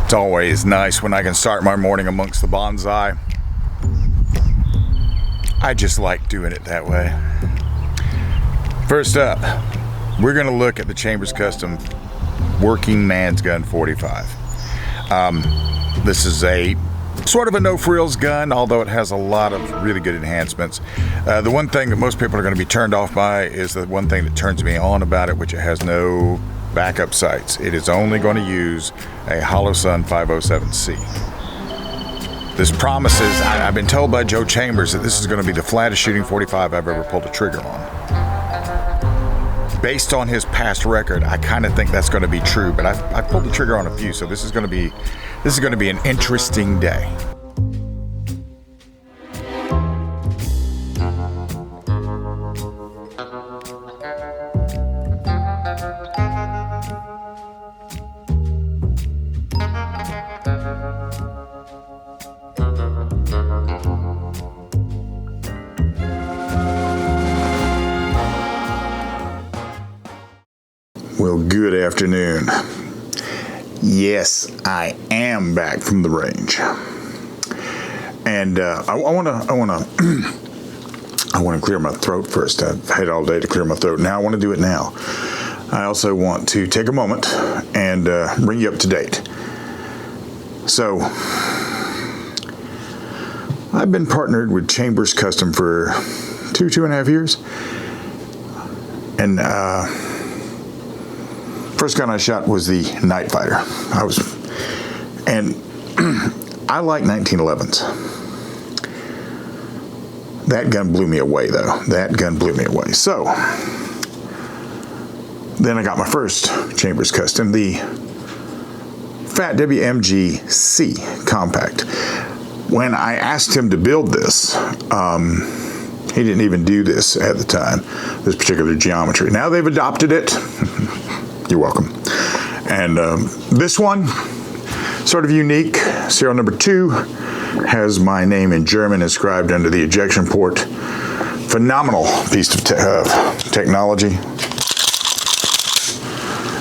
It's always nice when I can start my morning amongst the bonsai. I just like doing it that way. First up, we're going to look at the Chambers Custom Working Man's Gun 45. This is a sort of a no-frills gun, although it has a lot of really good enhancements. The one thing that most people are going to be turned off by is the one thing that turns me on about it, which it has no backup sights. It is only going to use a Holosun 507C. This promises, I've been told by Joe Chambers that this is going to be the flattest shooting 45 I've ever pulled a trigger on. Based on his past record, I kind of think that's going to be true, but I pulled the trigger on a few, so this is going to be an interesting day. Well, good afternoon. Yes, I am back from the range, and I want to clear my throat first. I've had all day to clear my throat. Now I want to do it now. I also want to take a moment and bring you up to date. So, I've been partnered with Chambers Custom for 2.5 years, and first gun I shot was the Night Fighter. I like 1911s. That gun blew me away, though. So, then I got my first Chambers Custom, the Fat WMG C Compact. When I asked him to build this, he didn't even do this at the time, this particular geometry. Now they've adopted it. You're welcome. And this one, sort of unique. Serial number 2 has my name in German inscribed under the ejection port. Phenomenal piece of technology.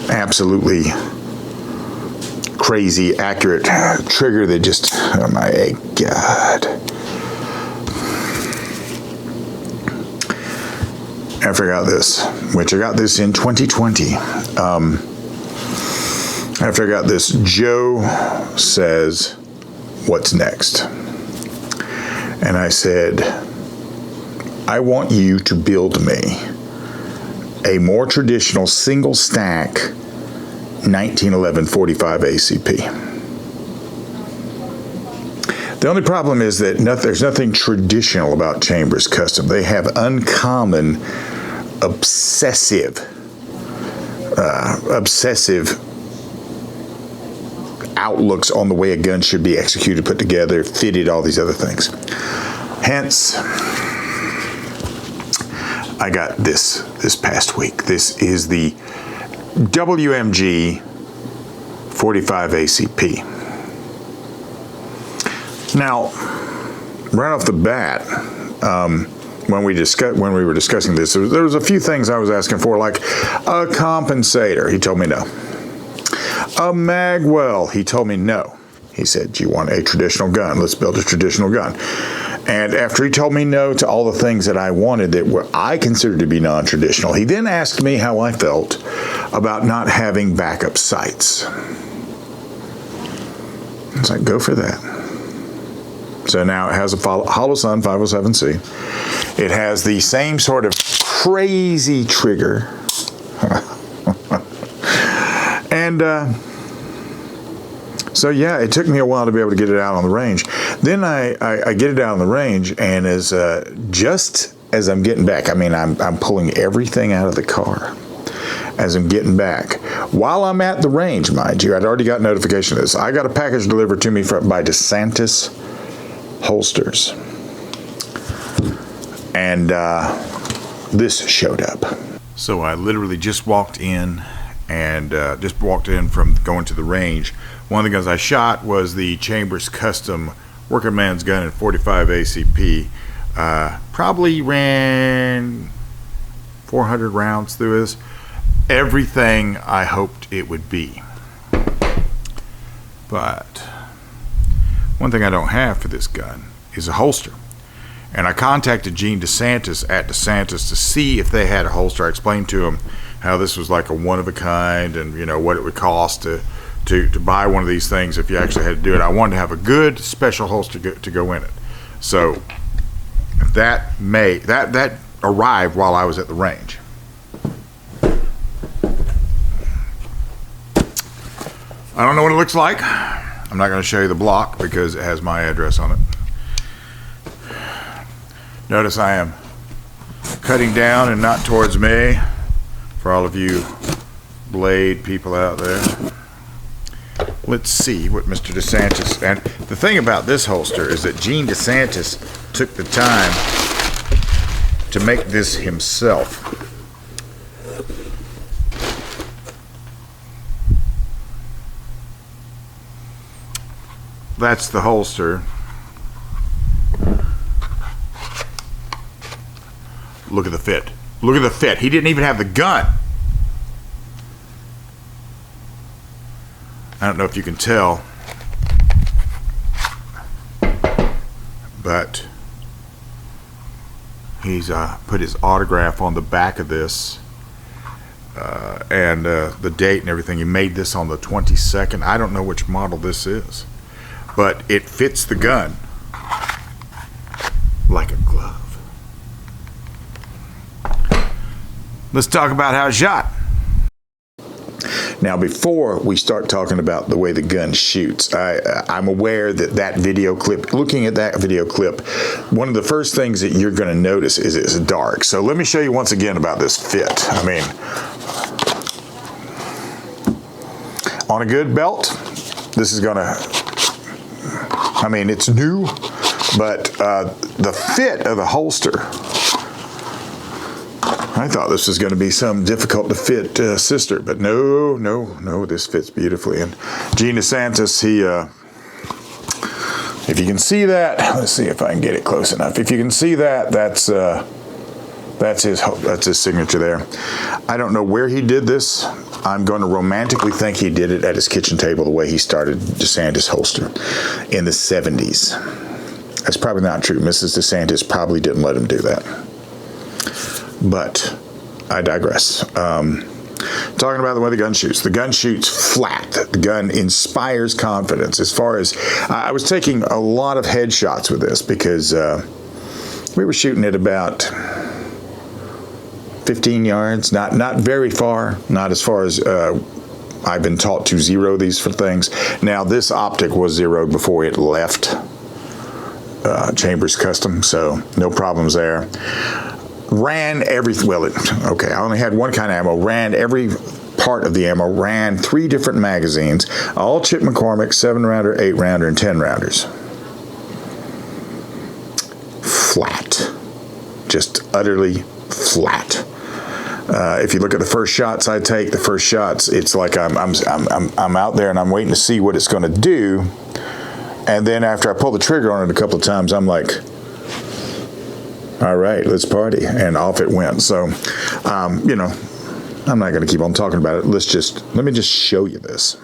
Absolutely crazy, accurate trigger that just, oh my God. After I got this, which I got this in 2020, after I got this, Joe says, "What's next?" And I said, "I want you to build me a more traditional single stack 1911 45 ACP." The only problem is that there's nothing traditional about Chambers Custom. They have uncommon, obsessive outlooks on the way a gun should be executed, put together, fitted, all these other things. Hence, I got this past week. This is the WMG 45 ACP. Now, right off the bat, when we were discussing this, there was a few things I was asking for, like a compensator. He told me no. A magwell. He told me no. He said, "Do you want a traditional gun? Let's build a traditional gun." And after he told me no to all the things that I wanted that I considered to be non-traditional, he then asked me how I felt about not having backup sights. I was like, go for that. So now it has a Holosun 507C. It has the same sort of crazy trigger. And so yeah, it took me a while to be able to get it out on the range. Then I get it out on the range, and just as I'm getting back, I'm pulling everything out of the car as I'm getting back. While I'm at the range, mind you, I'd already got notification of this. I got a package delivered to me by DeSantis Holsters, and this showed up. So I literally just walked in from going to the range. One of the guns I shot was the Chambers Custom Working Man's Gun in 45 ACP. Probably ran 400 rounds through this. Everything I hoped it would be. But one thing I don't have for this gun is a holster. And I contacted Gene DeSantis at DeSantis to see if they had a holster. I explained to him how this was like a one-of-a-kind and, you know, what it would cost to buy one of these things if you actually had to do it. I wanted to have a good special holster to go in it. So that arrived while I was at the range. I don't know what it looks like. I'm not going to show you the block because it has my address on it. Notice I am cutting down and not towards me for all of you blade people out there. Let's see what Mr. DeSantis, and the thing about this holster is that Gene DeSantis took the time to make this himself. That's the holster. Look at the fit. Look at the fit. He didn't even have the gun. I don't know if you can tell, but he's put his autograph on the back of this and the date and everything. He made this on the 22nd. I don't know which model this is, but it fits the gun like a glove. Let's talk about how it's shot. Now, before we start talking about the way the gun shoots, I'm aware that video clip, looking at that video clip, one of the first things that you're going to notice is it's dark. So let me show you once again about this fit. I mean, on a good belt, this is going to, I mean, it's new, but the fit of the holster, I thought this was going to be some difficult to fit sister, but no, this fits beautifully. And Gene DeSantis, he, if you can see that, let's see if I can get it close enough. If you can see that, that's his signature there. I don't know where he did this. I'm going to romantically think he did it at his kitchen table the way he started DeSantis holster in the 70s. That's probably not true. Mrs. DeSantis probably didn't let him do that. But I digress. Talking about the way the gun shoots. The gun shoots flat. The gun inspires confidence. As far as I was taking a lot of headshots with this because we were shooting at about 15 yards, not very far, not as far as I've been taught to zero these for things. Now, this optic was zeroed before it left Chambers Custom, so no problems there. Ran I only had one kind of ammo, ran every part of the ammo, ran 3 different magazines, all Chip McCormick, 7-rounder, 8-rounder, and 10-rounders. Flat. Just utterly flat. If you look at the first shots I take, it's like I'm out there and I'm waiting to see what it's going to do, and then after I pull the trigger on it a couple of times, I'm like, all right, let's party, and off it went. So, I'm not going to keep on talking about it. Let me just show you this.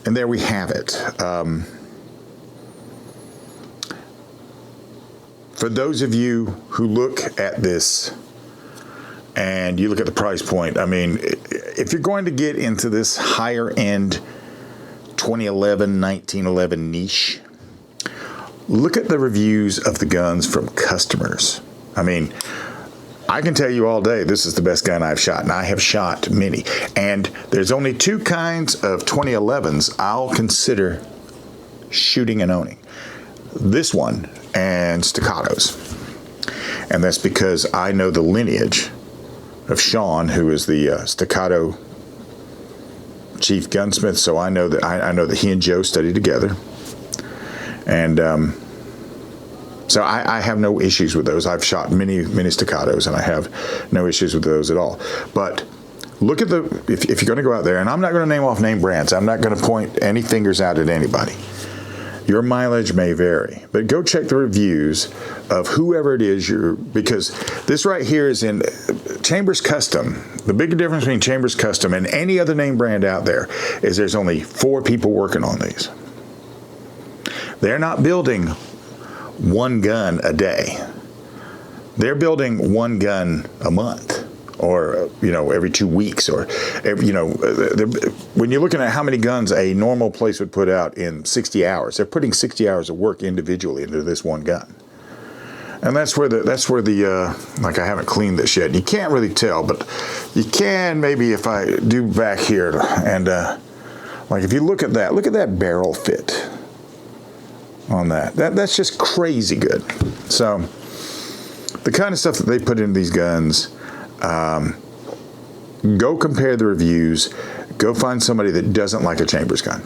And there we have it. For those of you who look at this and you look at the price point, I mean, if you're going to get into this higher end 2011, 1911 niche, look at the reviews of the guns from customers. I mean, I can tell you all day, this is the best gun I've shot, and I have shot many. And there's only two kinds of 2011s I'll consider shooting and owning. This one and staccatos. And that's because I know the lineage of Sean, who is the staccato chief gunsmith. So I know that he and Joe studied together. And so I have no issues with those. I've shot many staccatos, and I have no issues with those at all. But look at if you're going to go out there, and I'm not going to name off name brands. I'm not going to point any fingers out at anybody. Your mileage may vary, but go check the reviews of whoever it is because this right here is in Chambers Custom. The big difference between Chambers Custom and any other name brand out there is there's only 4 people working on these. They're not building one gun a day. They're building one gun a month, or every 2 weeks, or when you're looking at how many guns a normal place would put out in 60 hours, they're putting 60 hours of work individually into this one gun. And that's where the like, I haven't cleaned this yet. You can't really tell, but you can maybe if I do back here, and like if you look at that barrel fit on that's just crazy good. So the kind of stuff that they put into these guns, go compare the reviews. Go find somebody that doesn't like a Chambers gun.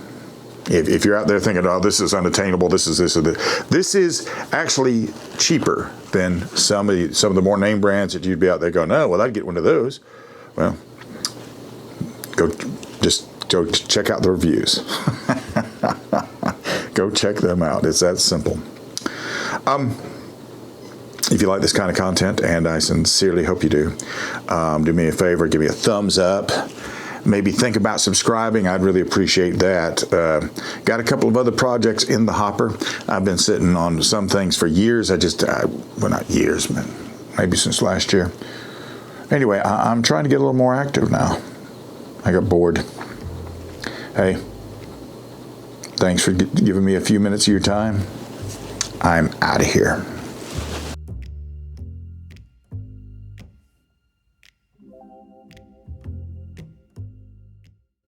If you're out there thinking, oh, this is unattainable, this is this or this, this is actually cheaper than some of the more name brands that you'd be out there going, oh, well, I'd get one of those. Well, go check out the reviews. Go check them out. It's that simple. If you like this kind of content, and I sincerely hope you do, do me a favor, give me a thumbs up. Maybe think about subscribing. I'd really appreciate that. Got a couple of other projects in the hopper. I've been sitting on some things for years. Well, not years, but maybe since last year. Anyway, I'm trying to get a little more active now. I got bored. Hey, thanks for giving me a few minutes of your time. I'm out of here.